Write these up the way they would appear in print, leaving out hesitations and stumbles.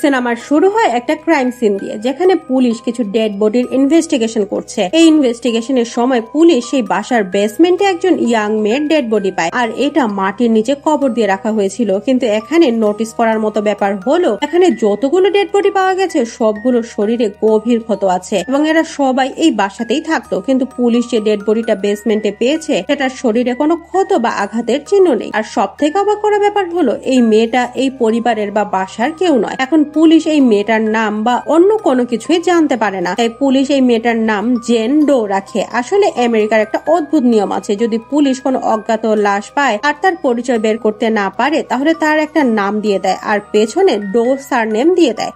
সিনেমার শুরু হয় একটা ক্রাইম সিন দিয়ে, যেখানে পুলিশ কিছু ডেড বডির ইনভেস্টিগেশন করছে। এই ইনভেস্টিগেশনের সময় পুলিশ সেই বাসার বেসমেন্টে একজন ইয়াং মেয়ের ডেড বডি পায়, আর এটা মাটির নিচে কবর দিয়ে রাখা হয়েছিল। কিন্তু এখানে নোটিস করার মতো ব্যাপার হলো, এখানে যতগুলো ডেড বডি পাওয়া গেছে সবগুলো শরীরে গভীর ক্ষত আছে এবং এরা সবাই এই বাসাতেই থাকতো। কিন্তু পুলিশ যে ডেড বডিটা বেসমেন্টে পেয়েছে সেটার শরীরে কোনো ক্ষত বা আঘাতের চিহ্ন নেই। আর সব থেকে অবাক করা ব্যাপার হলো, এই মেয়েটা এই পরিবারের বা বাসার কেউ নয়। এখন পুলিশ এই মেয়েটার নাম বা অন্য কোনো কিছুই জানতে পারে না, তাই পুলিশ এই মেয়েটার নাম জেন ডো রাখে। আসলে আমেরিকার একটা অদ্ভুত নিয়ম আছে, যদি পুলিশ কোনো অজ্ঞাত লাশ পায় আর তার পরিচয় বের করতে না পারে তাহলে তার একটা নাম দিয়ে দেয় আর পেছনে ডো সারনেম দিয়ে দেয়।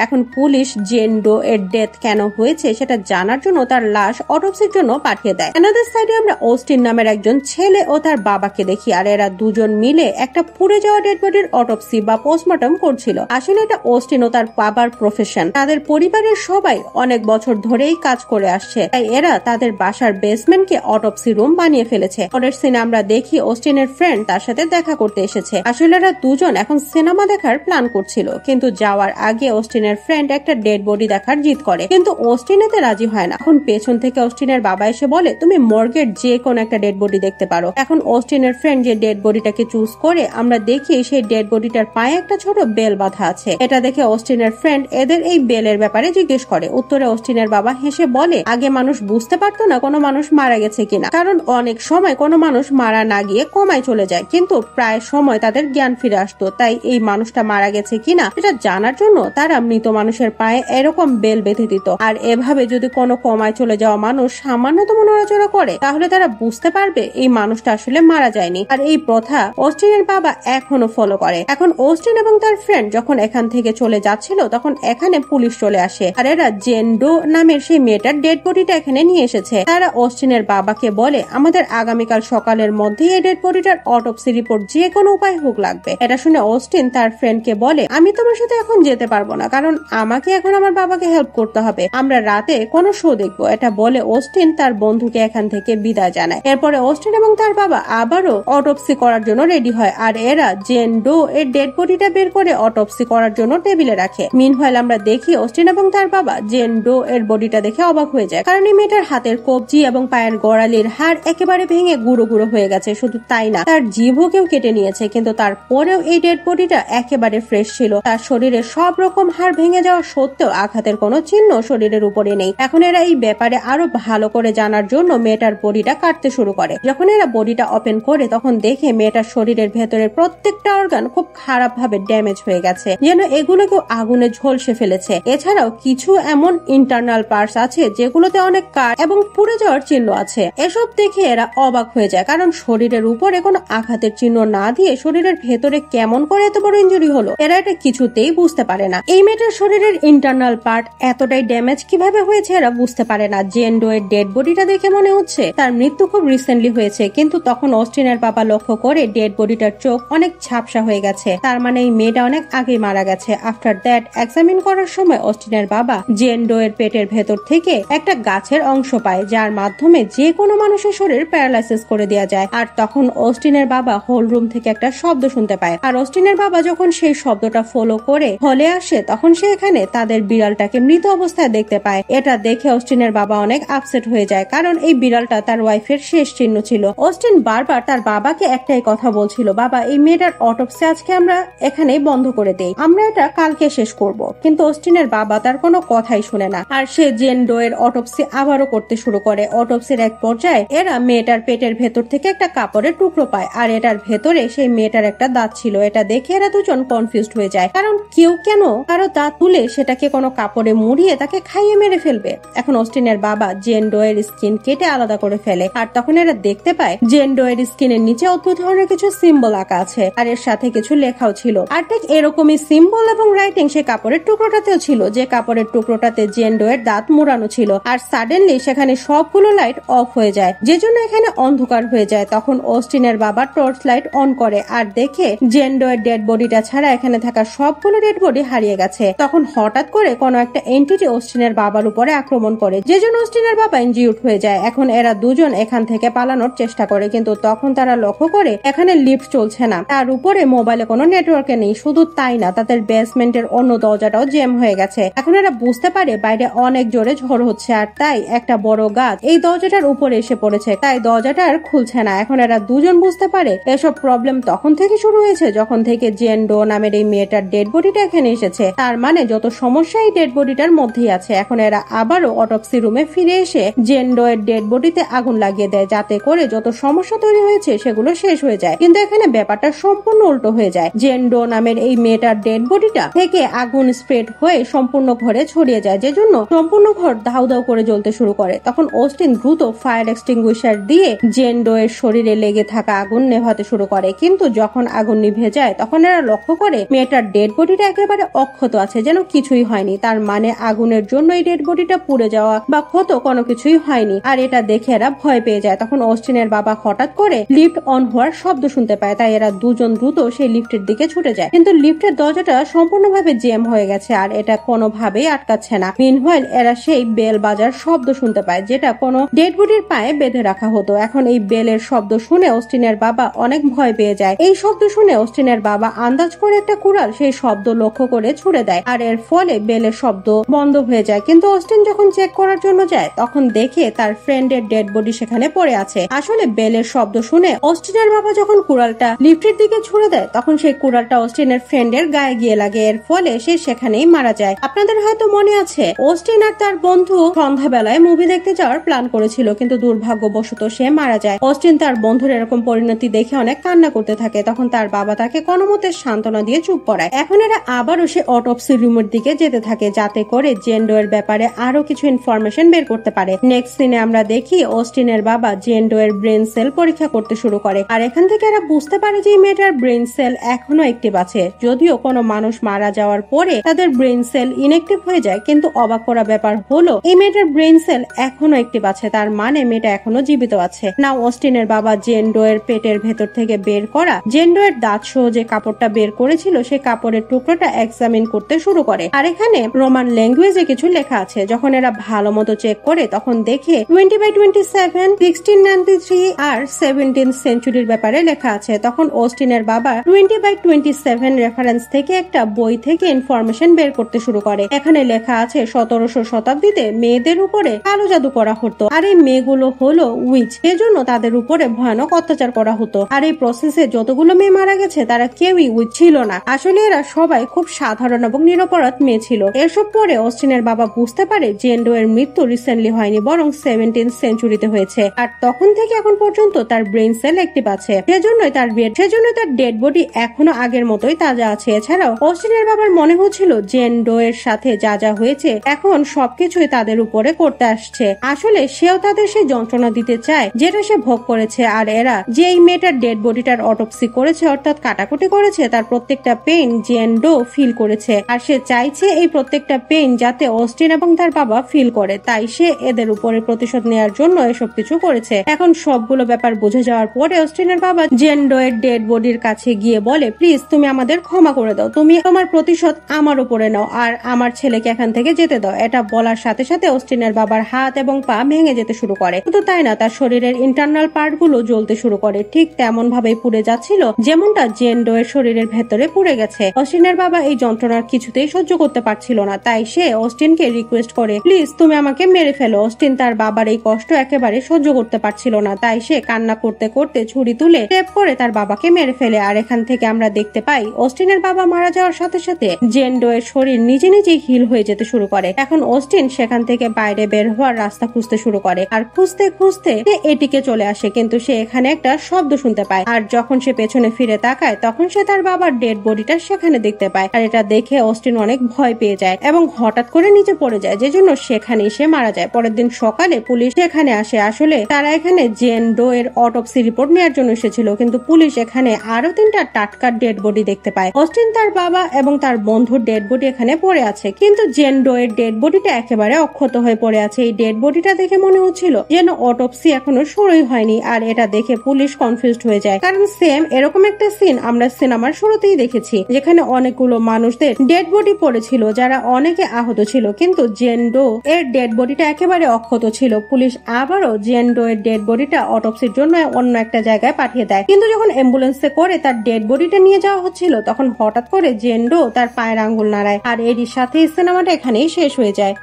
এখন পুলিশ জেন ডো এর ডেথ কেন হয়েছে সেটা জানার জন্য তার লাশ অটোপসির জন্য পাঠিয়ে দেয়। অ্যানাদার সাইডে আমরা অস্টিন নামের একজন ছেলে ও তার বাবাকে দেখি, আর এরা দুজন মিলে একটা পুড়ে যাওয়া ডেড বডির অটোপসি বা পোস্টমর্টম করছিল। আসলে এটা অস্টিন ও তার বাবার প্রফেশন। তাদের পরিবারের সবাই অনেক বছর ধরেই কাজ করে আসছে, তাই এরা তাদের বাসার বেসমেন্টকে অটোপসি রুম বানিয়ে ফেলেছে। পরের সিনে আমরা দেখি অস্টিনের ফ্রেন্ড তার সাথে দেখা করতে এসেছে। আসলে এরা দুজন এখন সিনেমা দেখার প্ল্যান করছিল, কিন্তু যাওয়ার আগে অস্টিনের ফ্রেন্ড একটা ডেড বডি দেখার জিদ করে, কিন্তু অস্টিন এতে রাজি হয় না। এখন পেছন থেকে অস্টিনের বাবা এসে বলে, তুমি মর্গের যে কোনো একটা ডেড বডি দেখতে পারো। এখন অস্টিনের ফ্রেন্ড যে ডেড বডিটাকে চুজ করে, আমরা দেখি সেই ডেড বডিটার পায়ে একটা ছোট বেল বাঁধা আছে। এটা দেখে অস্টিনের ফ্রেন্ড এদের এই বেলের ব্যাপারে জিজ্ঞেস করে। উত্তরে অস্টিনের বাবা হেসে বলে, আগে মানুষ বুঝতে পারতো না কোনো মানুষ মারা গেছে কিনা, কারণ অনেক সময় কোনো মানুষ মারা না গিয়ে কোমায় চলে যায়, কিন্তু প্রায় সময় তাদের জ্ঞান ফিরে আসতো। তাই এই মানুষটা মারা গেছে কিনা এটা জানার জন্য তারা মৃত মানুষের পায়ে এরকম বেল বেঁধে দিত। আর এভাবে যদি কোনো কোমায় চলে যাওয়া মানুষ সামান্যতম নড়াচড়া করে তাহলে তারা বুঝতে পারবে এই মানুষটা আসলে মারা যায়নি। আর এই প্রথা অস্টিনের বাবা এখনো ফলো করে। এখন অস্টিন এবং তার ফ্রেন্ড যখন এখান থেকে চলে যাচ্ছিল তখন এখানে পুলিশ চলে আসে, আর এরা জেন ডো নামের সেই মেয়েটার ডেড বডিটা এখানে নিয়ে এসেছে। তারা অস্টিনের বাবাকে বলে, আমাদের আগামীকাল সকালের মধ্যেই এই ডেড বডিটার অটোপসি রিপোর্ট যে কোনো উপায় হোক লাগবে। এটা শুনে অস্টিন তার ফ্রেন্ডকে বলে, আমি তোমার সাথে এখন যেতে পারবো না, কারণ আমাকে এখন আমার বাবাকে হেল্প করতে হবে, আমরা রাতে কোনো শো দেখবো। এটা বলে অস্টিন তার বন্ধুকে এখান থেকে বিদায় জানায়। এরপরে অস্টিন এবং তার বাবা আবারও অটোপসি করার জন্য রেডি হয়, আর এরা জেন ডো এর ডেড বডিটা বের করে অটোপসি করার জন্য টেবিলে রাখে। মিনহোয়াইল আমরা দেখি অস্টিন এবং তার বাবা জেন ডো এর বডিটা দেখে অবাক হয়ে যায়, কারণ এই মেয়েটার হাতের কবজি এবং পায়ের গোড়ালির হাড় একেবারে ভেঙে গুঁড়ো গুঁড়ো হয়ে গেছে। শুধু তাই না, তার জিভও কেউ কেটে নিয়েছে, কিন্তু তারপরেও এই ডেড বডিটা একেবারে ফ্রেশ ছিল। তার শরীরে সব রকম হাড় ভেঙে যাওয়া সত্ত্বেও আঘাতের কোনো চিহ্ন শরীরের উপরে নেই। এখন এরা এই ব্যাপারে আরো ভালো করে জানার জন্য মেয়েটার বডিটা কাটতে শুরু করে। যখন এরা বডিটা ওপেন করে তখন দেখে মেয়েটার শরীরের ভেতরের প্রত্যেকটা অর্গান খুব খারাপ ভাবে ড্যামেজ হয়ে গেছে, যেন এগুলোকেও আগুনে ঝলসে ফেলেছে। এছাড়াও কিছু এমন ইন্টারনাল পার্টস আছে যেগুলোতে অনেক কাট এবং পুড়ে যাওয়ার চিহ্ন আছে। এসব দেখে এরা অবাক হয়ে যায়, কারণ শরীরের উপরে কোনো আঘাতের চিহ্ন না দিয়ে শরীরের ভেতরে কেমন করে এত বড় ইনজুরি হলো এরা এটা কিছুতেই বুঝতে পারে না। এই মেয়েটার শরীরের ইন্টারনাল পার্ট এতটাই ড্যামেজ কিভাবে হয়েছে এরা বুঝতে পারে না। জেন ডো এর ডেড বডিটা দেখে মনে হচ্ছে তার মৃত্যু খুব রিসেন্টলি হয়েছে, কিন্তু তখন অস্টিনের বাবা লক্ষ্য করে ডেড বডিটার চোখ অনেক ঝাপসা হয়ে গেছে, তার মানে এই মেয়েটা অনেক আগে মারা গেছে। আফটার দ্যাট এক্সামিন করার সময় অস্টিনের বাবা জেন ডো এর পেটের ভেতর থেকে একটা গাছের অংশ পায়, যার মাধ্যমে যে কোনো মানুষের শরীর প্যারালাইসিস করে দেওয়া যায়। আর তখন অস্টিনের বাবা হোল রুম থেকে একটা শব্দ শুনতে পায়, আর অস্টিনের বাবা যখন সেই শব্দটা ফলো করে হলে আসে তখন সে এখানে তাদের বিড়ালটাকে মৃত অবস্থায় দেখতে পায়। এটা দেখে অস্টিনের বাবা অনেক আপসেট হয়ে যায়, কারণ এই বিড়ালটা তার ওয়াইফের শেষ চিহ্ন ছিল। অস্টিন বারবার তার বাবাকে একটাই কথা বলছিল, বাবা এই মেয়েটার অটোপসি আজকে আমরা এখানেই বন্ধ করে দেই, আমরা এটা কালকে শেষ করব। কিন্তু অস্টিনের বাবা তার কোনো কথাই শুনে না, আর সে জেন ডো এর অটোপসি আবারও করতে শুরু করে। অটোপসির এক পর্যায়ে এরা মেয়েটার পেটের ভেতর থেকে একটা কাপড়ের টুকরো পায়, আর এটার ভেতরে সেই মেয়েটার একটা দাঁত ছিল। এটা দেখে এরা দুজন কনফিউজড হয়ে যায়, কারণ কেউ কেন কারো দাঁত তুলে সেটাকে কোনো কাপড়ে মুড়িয়ে তাকে খাইয়ে মেরে ফেলবে। এখন অস্টিনের বাবা জেন ডো এর স্কিন কেটে আলাদা করে ফেলে, আর তখন এরা দেখতে পায় জেন ডো এর স্কিনের নিচে অদ্ভুত ধরনের কিছু সিম্বল আঁকা আছে, আর এর সাথে কিছু লেখাও ছিল। আর ঠিক এরকমই সিম্বল এবং রাইটিং সে কাপড়ের টুকরোটাতেও ছিল, যে কাপড়ের টুকরোটাতে জেন ডো এর দাঁত মুড়ানো ছিল। আর সাডেনলি সেখানে সবগুলো লাইট অফ হয়ে যায়, যে জন্য এখানে অন্ধকার হয়ে যায়। তখন অস্টিনের বাবা টর্চ লাইট অন করে আর দেখে জেন ডো এর ডেড বডিটা ছাড়া এখানে থাকা সবগুলো ডেড বডি হারিয়ে গেছে। তখন হঠাৎ করে কোনো একটা এন্টিটি অস্টিনের বাবার উপরে আক্রমণ করে, যে জন্য অস্টিনের বাবা ইনজিউরড হয়ে যায়। এখন এরা দুজন এখান থেকে পালানোর চেষ্টা করে, কিন্তু তখন তারা লক্ষ্য করে এখানে লিফট চলছে না, তার উপরে মোবাইলে কোনো নেটওয়ার্কে নেই। শুধু তাই না, তাদের বেস বেসমেন্টের অন্য দরজাটাও জ্যাম হয়ে গেছে। এখন এরা বুঝতে পারে বাইরে অনেক জোরে ঝড় হচ্ছে, আর তাই একটা বড় গাছ এই দরজাটার উপরে এসে পড়েছে, তাই দরজাটা আর খুলছে না। এখন এরা দুজন বুঝতে পারে এসব প্রবলেম তখন থেকে শুরু হয়েছে যখন থেকে জেন ডো নামের এই মেয়েটার ডেড বডিটা এখানে এসেছে। তার মানে যত সমস্যা এই ডেড বডিটার মধ্যেই আছে। এখন এরা আবারও অটোপসি রুমে ফিরে এসে জেন ডো এর ডেড বডিতে আগুন লাগিয়ে দেয়, যাতে করে যত সমস্যা তৈরি হয়েছে সেগুলো শেষ হয়ে যায়। কিন্তু এখানে ব্যাপারটা সম্পূর্ণ উল্টো হয়ে যায়। জেন ডো নামের এই মেয়েটার ডেড বডিটা থেকে আগুন স্প্রেড হয়ে সম্পূর্ণ ঘরে ছড়িয়ে যায়, যে জন্য সম্পূর্ণ ঘর দাউ দাউ করে জ্বলতে শুরু করে। তখন অস্টিন দ্রুত ফায়ার এক্সটিংগুইশার দিয়ে জেন ডো এর শরীরে লেগে থাকা আগুন নেভাতে শুরু করে। কিন্তু যখন আগুন নিভে যায় তখন এরা লক্ষ্য করে মেয়েটার ডেড বডিটা একেবারে অক্ষত আছে, যেন কিছুই হয়নি। তার মানে আগুনের জন্য এই ডেড বডিটা পুড়ে যাওয়া বা ক্ষত কোনো কিছুই হয়নি। আর এটা দেখে এরা ভয় পেয়ে যায়। তখন অস্টিনের বাবা হঠাৎ করে লিফট অন হওয়ার শব্দ শুনতে পায়, তাই এরা দুজন দ্রুত সেই লিফটের দিকে ছুটে যায়। কিন্তু লিফটের দরজাটা সম্পূর্ণভাবে জ্যাম হয়ে গেছে আর এটা কোনোভাবেই আটকাচ্ছে না। মিনহোয়াইল এরা সেই বেল বাজার শব্দ শুনতে পায়, যেটা কোনো ডেড বডির পায়ে বেঁধে রাখা হতো। এখন এই বেলের শব্দ শুনে অস্টিনের বাবা অনেক ভয় পেয়ে যায়। এই শব্দ শুনে অস্টিনের বাবা আন্দাজ করে একটা কুড়াল সেই শব্দ লক্ষ্য করে ছুড়ে দেয়, আর এর ফলে বেলের শব্দ বন্ধ হয়ে যায়। কিন্তু অস্টিন যখন চেক করার জন্য যায় তখন দেখে তার ফ্রেন্ডের ডেড বডি সেখানে পড়ে আছে। আসলে বেলের শব্দ শুনে অস্টিনের বাবা যখন কুড়ালটা লিফটের দিকে ছুড়ে দেয় তখন সেই কুড়ালটা অস্টিনের ফ্রেন্ডের গায়ে গিয়ে লাগে, এর ফলে সে সেখানেই মারা যায়। আপনাদের হয়তো মনে আছে অস্টিন আর তার বন্ধু সন্ধ্যাবেলায় মুভি দেখতে যাওয়ার প্ল্যান করেছিল, কিন্তু দুর্ভাগ্যবশত সে মারা যায়। অস্টিন তার বন্ধুর এরকম পরিণতি দেখে অনেক কান্না করতে থাকে। তখন তার বাবা তাকে কোনোমতে সান্ত্বনা দিয়ে চুপ করায়। এখন এরা আবারও সে অটোপসি রুমের দিকে যেতে থাকে, যাতে করে জেন ডো এর ব্যাপারে আরো কিছু ইনফরমেশন বের করতে পারে। নেক্সট সিনে আমরা দেখি অস্টিনের বাবা জেন ডো এর ব্রেন সেল পরীক্ষা করতে শুরু করে, আর এখান থেকে এরা বুঝতে পারে যে এই মেয়েটার ব্রেন সেল এখনো অ্যাক্টিভ আছে। যদিও কোনো মানুষ মারা যাওয়ার পরে তাদের ব্রেন সেল ইনঅ্যাক্টিভ হয়ে যায়, কিন্তু অবাক করা ব্যাপার হলো এই মেয়েটার ব্রেন সেল এখনো অ্যাক্টিভ আছে। তার মানে মেয়েটা এখনো জীবিত আছে। না, অস্টিনের বাবা জেন ডো এর পেটের ভেতর থেকে বের করা জেন ডো এর দাঁত সহ যে কাপড়টা বের করেছিল সেই কাপড়ের টুকরোটা এক্সামিন করতে শুরু করে, আর এখানে রোমান ল্যাঙ্গুয়েজে কিছু লেখা আছে। যখন এরা ভালো মতো চেক করে তখন দেখে 20/27, 1693 আর 17th সেঞ্চুরির ব্যাপারে লেখা আছে। তখন অস্টিনের বাবা 20/27 রেফারেন্স থেকে একটা বই থেকে ইনফরমেশন বের করতে শুরু করে। এখানে লেখা আছে 1700 শতাব্দীতে মেয়েদের উপরে কালো জাদু করা হতো, আর এই মেয়েগুলো হলো উইচ, এজন্য তাদের উপরে ভয়ানক অত্যাচার করা হতো। আর এই প্রসেসে যতগুলো মেয়ে মারা গেছে তারা কেউই উইচ ছিল না। আসলে এরা সবাই খুব সাধারণ এবং নিরপরাধ মেয়ে ছিল। এসব পরে অস্টিনের বাবা বুঝতে পারে জেন ডো এর মৃত্যু রিসেন্টলি হয়নি, বরং 17th সেঞ্চুরিতে হয়েছে, আর তখন থেকে এখন পর্যন্ত তার ব্রেন সেল অ্যাক্টিভ আছে। সেজন্যই তার ডেড বডি এখনো আগের মতোই তাজা আছে। এছাড়াও অস্টিনের বাবার মনে হচ্ছিল জেন ডো এর সাথে যা যা হয়েছে এখন সবকিছুই তাদের উপরে করতে আসছে। আসলে সেও তাদের সেই যন্ত্রণা দিতে চায় যেটা সে ভোগ করেছে, আর এরা যে এই মেয়েটার ডেড বডিটার অটোপসি করেছে অর্থাৎ কাটাকুটি করেছে তার প্রত্যেকটা পেইন জেন ডো ফিল করেছে, আর সে চাইছে এই প্রত্যেকটা পেইন যাতে অস্টিন এবং তার বাবা ফিল করে। তাই সে এদের উপরে প্রতিশোধ নেওয়ার জন্য এসব কিছু করেছে। এখন সবগুলো ব্যাপার বুঝে যাওয়ার পরে অস্টিনের বাবা জেন ডো এর ডেড বডির কাছে গিয়ে বলে, প্লিজ তুমি আমাদের ক্ষমা করে দাও, তুমি তোমার প্রতিশোধ আমার উপরে নাও আর আমার ছেলেকে এখান থেকে যেতে দাও। এটা বলার সাথে সাথে অস্টিনের বাবার হাত এবং পা ভেঙে যেতে শুরু করে। শুধু তাই না, তার শরীরের ইন্টারনাল পার্ট গুলো জ্বলতে শুরু করে, ঠিক তেমন ভাবেই পুড়ে যাচ্ছিল যেমনটা জেন ডো এর শরীরের ভেতরে পুড়ে গেছে। অস্টিনের বাবা এই যন্ত্রণার কিছুতেই সহ্য করতে পারছিল না, তাই সে অস্টিনকে রিকোয়েস্ট করে, প্লিজ তুমি আমাকে মেরে ফেলো। অস্টিন তার বাবার এই কষ্ট একেবারে সহ্য করতে পারছিল না, তাই সে কান্না করতে করতে ছুরি তুলে টেপ করে তার বাবাকে মেরে ফেলে। আর এখান থেকে আমরা দেখতে পাই অস্টিনের বাবা মারা যাওয়ার সাথে সাথে জেন ডো এর শরীর নিজে নিজেই হিল হয়ে যেতে শুরু করে। এখন অস্টিন সেখান থেকে বাইরে বের হওয়ার রাস্তা খুঁজতে শুরু করে, আর খুঁজতে খুঁজতে সে এটিকে চলে আসে, কিন্তু সে এখানে একটা শব্দ শুনতে পায়। আর যখন সে পেছনে ফিরে তাকায় তখন সে তার বাবার ডেড বডিটা সেখানে দেখতে পায়, আর এটা দেখে অস্টিন অনেক ভয় পেয়ে যায় এবং হঠাৎ করে নিচে পড়ে যায়, যে জন্য সেখানেই সে মারা যায়। পরের দিন সকালে পুলিশ এখানে আসে। আসলে তারা এখানে জেন ডো এর অটোপসি রিপোর্ট নেওয়ার জন্য এসেছিল, কিন্তু পুলিশ এখানে আরো 3টা টাটকা ডেড বডি দেখতে পায়। অস্টিন, তার বাবা এবং তার বন্ধুর ডেড বডি এখানে পড়ে আছে, কিন্তু জেন ডো এর ডেড বডিটা একেবারে অক্ষত হয়ে পড়ে আছে। এই ডেড বডিটা দেখে মনে হচ্ছিল যেন অটোপসি এখনো শুরুই হয়নি, আর এটা দেখে পুলিশ কনফিউজড হয়ে যায়, কারণ সেম এরকম একটা সিন আমরা সিনেমার শুরুতেই দেখেছি, যেখানে অনেকগুলো মানুষদের ডেড বডি পড়েছিল যারা অনেকে আহত ছিল, কিন্তু জেন ডো এর ডেড বডিটা একেবারে অক্ষত ছিল। পুলিশ আবারও জেন ডো এর ডেড বডিটা অটোপসির জন্য অন্য একটা জায়গায় পাঠিয়ে দেয়, কিন্তু যখন অ্যাম্বুলেন্সে করে তার ডেড বডিটা নিয়ে যাওয়া হচ্ছিল তখন হঠাৎ করে জেন ফ্রেন্ডও তার পায়ের আঙ্গুল নাড়ায়। আর এরই সাথে সিনেমাটা এখানেই শেষ হয়ে যায়।